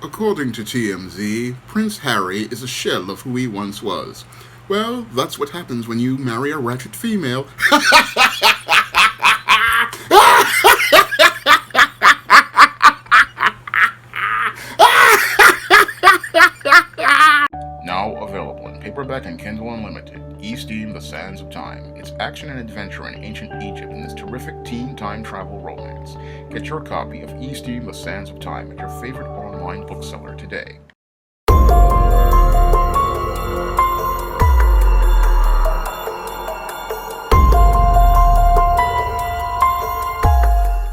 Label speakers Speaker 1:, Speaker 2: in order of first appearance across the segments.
Speaker 1: According to TMZ, Prince Harry is a shell of who he once was. Well, that's what happens when you marry a ratchet female. Now available in paperback and Kindle Unlimited, E-Steam The Sands of Time. It's action and adventure in ancient Egypt in this terrific teen time travel romance. Get your copy of E-Steam The Sands of Time at your favorite online bookseller today.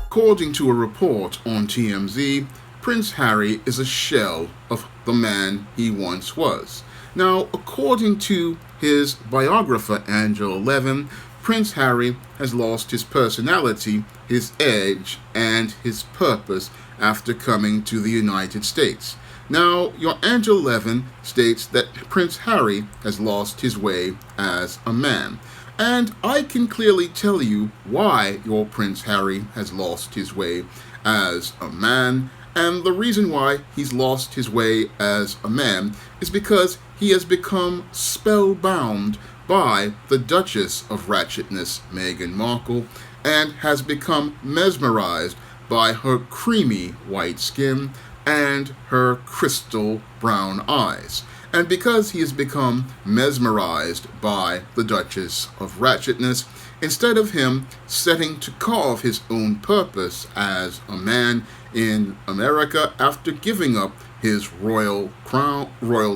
Speaker 1: According to a report on TMZ, Prince Harry is a shell of the man he once was. Now, according to his biographer Angela Levin, Prince Harry has lost his personality, his edge, and his purpose after coming to the United States. Now, your Angela Levin states that Prince Harry has lost his way as a man. And I can clearly tell you why your Prince Harry has lost his way as a man. And the reason why he's lost his way as a man is because he has become spellbound by the Duchess of Ratchetness, Meghan Markle, and has become mesmerized by her creamy white skin and her crystal brown eyes. And because he has become mesmerized by the Duchess of Ratchetness, instead of him setting to carve his own purpose as a man in America after giving up his royal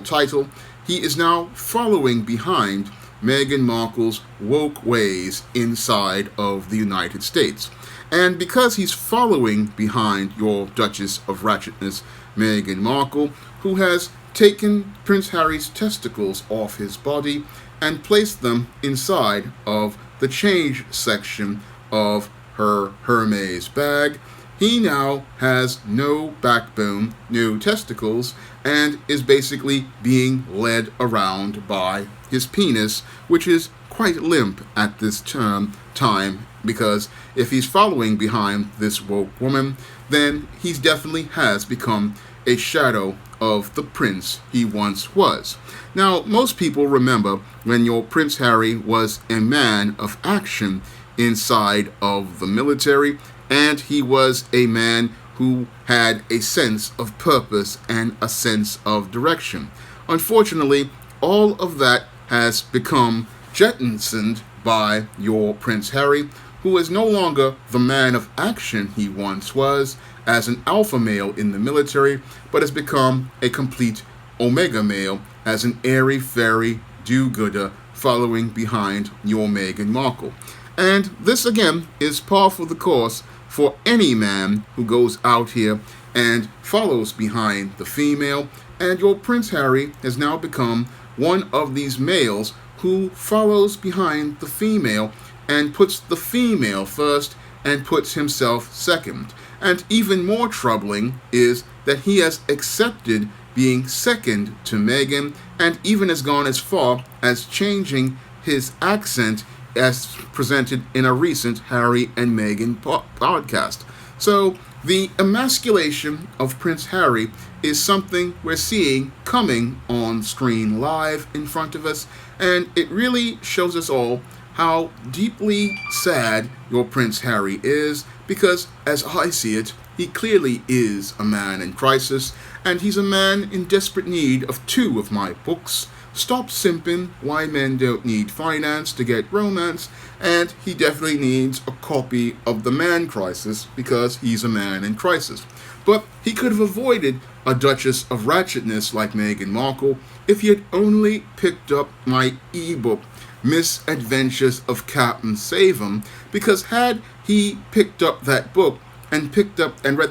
Speaker 1: title, he is now following behind Meghan Markle's woke ways inside of the United States. And because he's following behind your Duchess of Ratchetness, Meghan Markle, who has taken Prince Harry's testicles off his body and placed them inside of the change section of her Hermes bag, he now has no backbone, no testicles, and is basically being led around by his penis, which is quite limp at this time, because if he's following behind this woke woman, then he definitely has become a shadow of the prince he once was. Now, most people remember when your Prince Harry was a man of action inside of the military, and he was a man who had a sense of purpose and a sense of direction. Unfortunately, all of that has become jettisoned by your Prince Harry, who is no longer the man of action he once was as an alpha male in the military, but has become a complete omega male as an airy-fairy do-gooder following behind your Meghan Markle. And this again is par for the course for any man who goes out here and follows behind the female, and your Prince Harry has now become one of these males who follows behind the female and puts the female first and puts himself second. And even more troubling is that he has accepted being second to Meghan, and even has gone as far as changing his accent as presented in a recent Harry and Meghan podcast. So the emasculation of Prince Harry is something we're seeing coming on screen live in front of us, and it really shows us all how deeply sad your Prince Harry is, because as I see it, he clearly is a man in crisis, and he's a man in desperate need of two of my books, Stop Simping, Why Men Don't Need Finance to Get Romance, and he definitely needs a copy of The Man Crisis, because he's a man in crisis. But he could have avoided a Duchess of Ratchetness like Meghan Markle if he had only picked up my ebook, Misadventures of Captain Savem, because had he picked up that book and read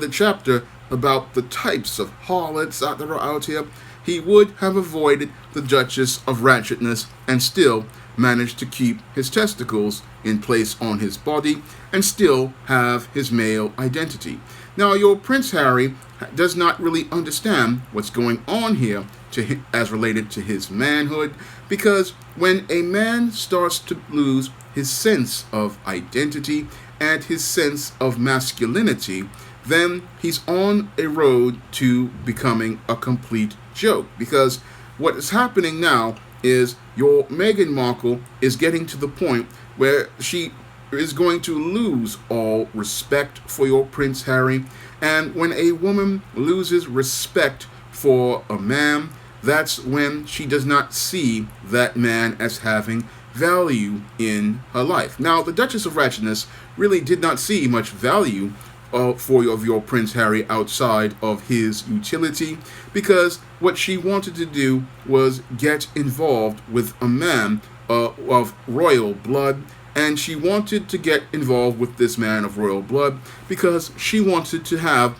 Speaker 1: the chapter about the types of harlots that are out here, he would have avoided the Duchess of Ratchetness and still managed to keep his testicles in place on his body and still have his male identity. Now, your Prince Harry does not really understand what's going on here as related to his manhood, because when a man starts to lose his sense of identity and his sense of masculinity, then he's on a road to becoming a complete joke. Because what is happening now is your Meghan Markle is getting to the point where she is going to lose all respect for your Prince Harry. And when a woman loses respect for a man, that's when she does not see that man as having value in her life. Now, the Duchess of Ratchetness really did not see much value for your Prince Harry outside of his utility, because what she wanted to do was get involved with a man of royal blood, and she wanted to get involved with this man of royal blood because she wanted to have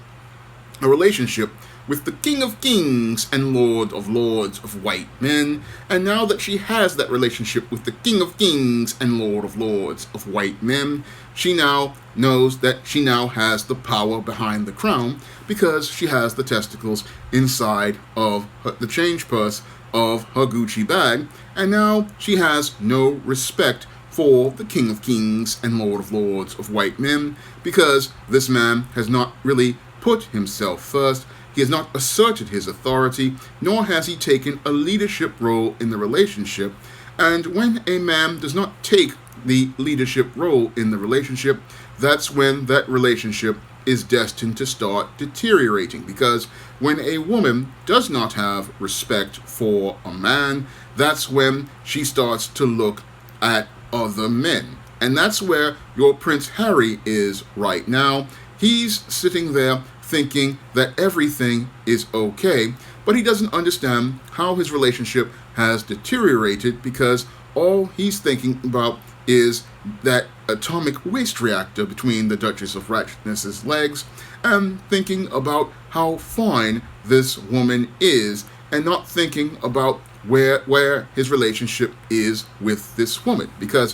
Speaker 1: a relationship with the King of Kings and Lord of Lords of white men. And now that she has that relationship with the King of Kings and Lord of Lords of white men, she now knows that she now has the power behind the crown, because she has the testicles inside of the change purse of her Gucci bag. And now she has no respect for the King of Kings and Lord of Lords of white men, because this man has not really put himself first. He has not asserted his authority, nor has he taken a leadership role in the relationship. And when a man does not take the leadership role in the relationship, that's when that relationship is destined to start deteriorating. Because when a woman does not have respect for a man, that's when she starts to look at other men. And that's where your Prince Harry is right now. He's sitting there thinking that everything is okay, but he doesn't understand how his relationship has deteriorated, because all he's thinking about is that atomic waste reactor between the Duchess of Ratchetness's legs, and thinking about how fine this woman is, and not thinking about where his relationship is with this woman. Because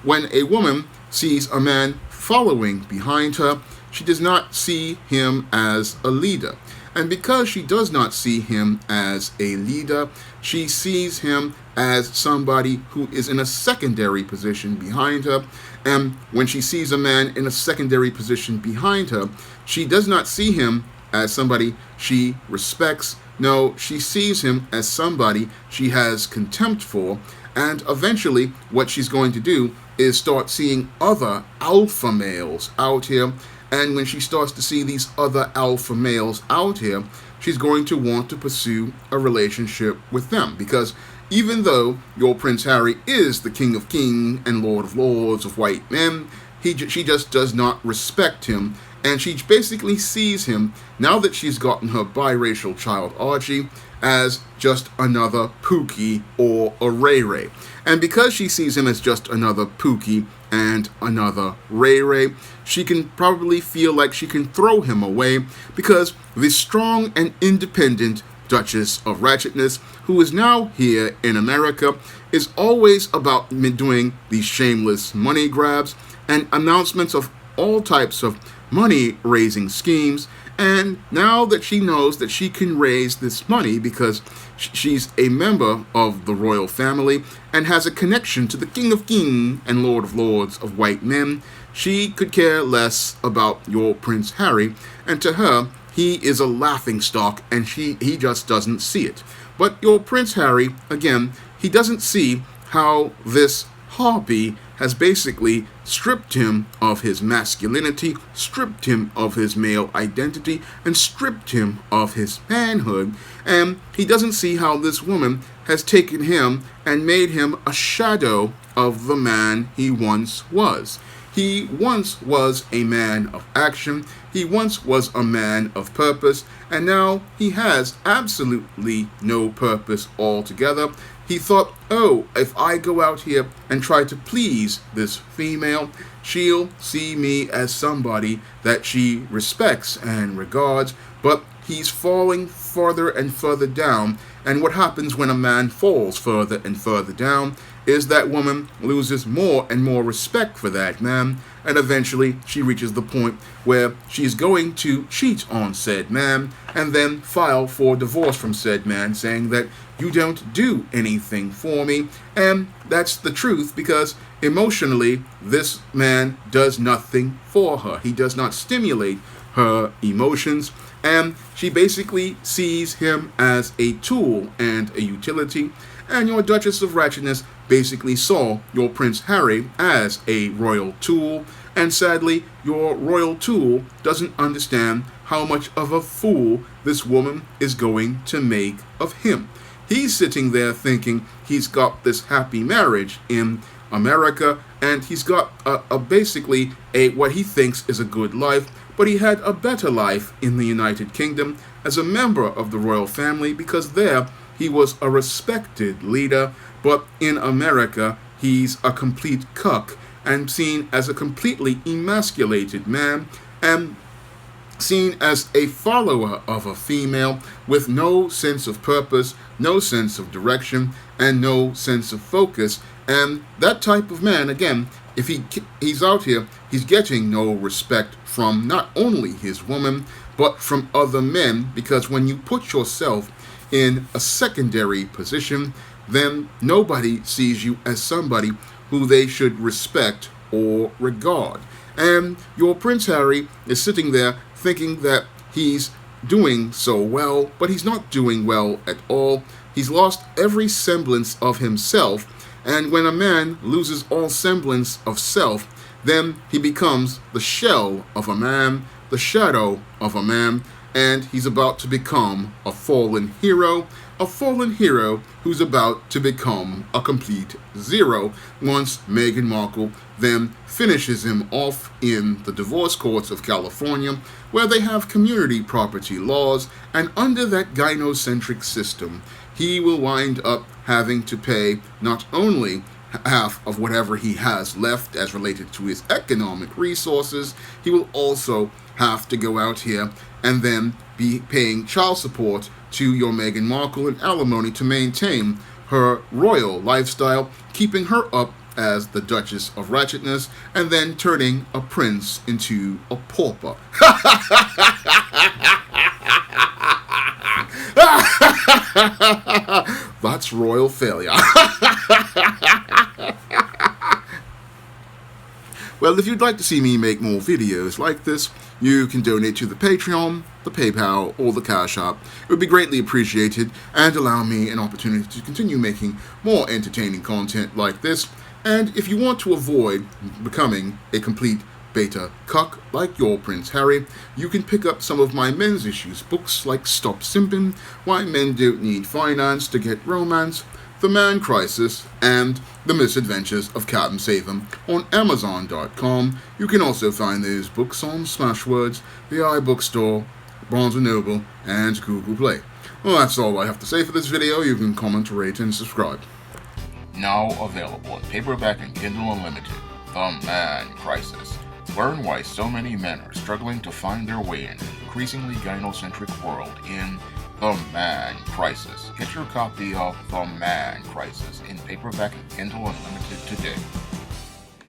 Speaker 1: when a woman sees a man following behind her, she does not see him as a leader. And because she does not see him as a leader, she sees him as somebody who is in a secondary position behind her. And when she sees a man in a secondary position behind her, she does not see him as somebody she respects. No, she sees him as somebody she has contempt for. And eventually, what she's going to do is start seeing other alpha males out here. And when she starts to see these other alpha males out here, she's going to want to pursue a relationship with them. Because even though your Prince Harry is the King of Kings and Lord of Lords of white men, she just does not respect him. And she basically sees him, now that she's gotten her biracial child Archie, as just another Pookie or a Ray Ray. And because she sees him as just another Pookie and another Ray Ray, she can probably feel like she can throw him away, because the strong and independent Duchess of Ratchetness, who is now here in America, is always about doing these shameless money grabs and announcements of all types of money-raising schemes. And now that she knows that she can raise this money because she's a member of the royal family and has a connection to the King of Kings and Lord of Lords of white men, she could care less about your Prince Harry. And to her, he is a laughingstock, and he just doesn't see it. But your Prince Harry, again, he doesn't see how this harpy has basically stripped him of his masculinity, stripped him of his male identity, and stripped him of his manhood. And he doesn't see how this woman has taken him and made him a shadow of the man he once was. He once was a man of action. He once was a man of purpose. And now he has absolutely no purpose altogether. He thought, oh, if I go out here and try to please this female, she'll see me as somebody that she respects and regards. But he's falling further and further down. And what happens when a man falls further and further down is that woman loses more and more respect for that man. And eventually she reaches the point where she's going to cheat on said man and then file for divorce from said man, saying that you don't do anything for me. And that's the truth, because emotionally this man does nothing for her. He does not stimulate her emotions, and she basically sees him as a tool and a utility. And your Duchess of Ratchetness basically saw your Prince Harry as a royal tool, and sadly, your royal tool doesn't understand how much of a fool this woman is going to make of him. He's sitting there thinking he's got this happy marriage in America, and he's got basically what he thinks is a good life, but he had a better life in the United Kingdom as a member of the royal family, because there he was a respected leader, but in America he's a complete cuck and seen as a completely emasculated man and seen as a follower of a female with no sense of purpose, no sense of direction, and no sense of focus. And that type of man, again, if he's out here, he's getting no respect from not only his woman, but from other men, because when you put yourself in a secondary position, then nobody sees you as somebody who they should respect or regard. And your Prince Harry is sitting there thinking that he's doing so well, but he's not doing well at all. He's lost every semblance of himself, and when a man loses all semblance of self, then he becomes the shell of a man, the shadow of a man, and he's about to become a fallen hero who's about to become a complete zero once Meghan Markle then finishes him off in the divorce courts of California, where they have community property laws, and under that gynocentric system, he will wind up having to pay not only half of whatever he has left as related to his economic resources, he will also have to go out here and then be paying child support to your Meghan Markle and alimony to maintain her royal lifestyle, keeping her up as the Duchess of Ratchetness, and then turning a prince into a pauper. That's royal failure. Well, if you'd like to see me make more videos like this, you can donate to the Patreon, the PayPal, or the Cash App. It would be greatly appreciated and allow me an opportunity to continue making more entertaining content like this. And if you want to avoid becoming a complete beta cuck like your Prince Harry, you can pick up some of my men's issues books like Stop Simping, Why Men Don't Need Finance to Get Romance, The Man Crisis, and The Misadventures of Captain Save-'em on Amazon.com. You can also find those books on Smashwords, the iBookstore, Barnes & Noble, and Google Play. Well, that's all I have to say for this video. You can comment, rate, and subscribe.
Speaker 2: Now available in paperback and Kindle Unlimited, The Man Crisis. Learn why so many men are struggling to find their way in an increasingly gynocentric world in The Man Crisis. Get your copy of The Man Crisis in paperback and Kindle Unlimited today.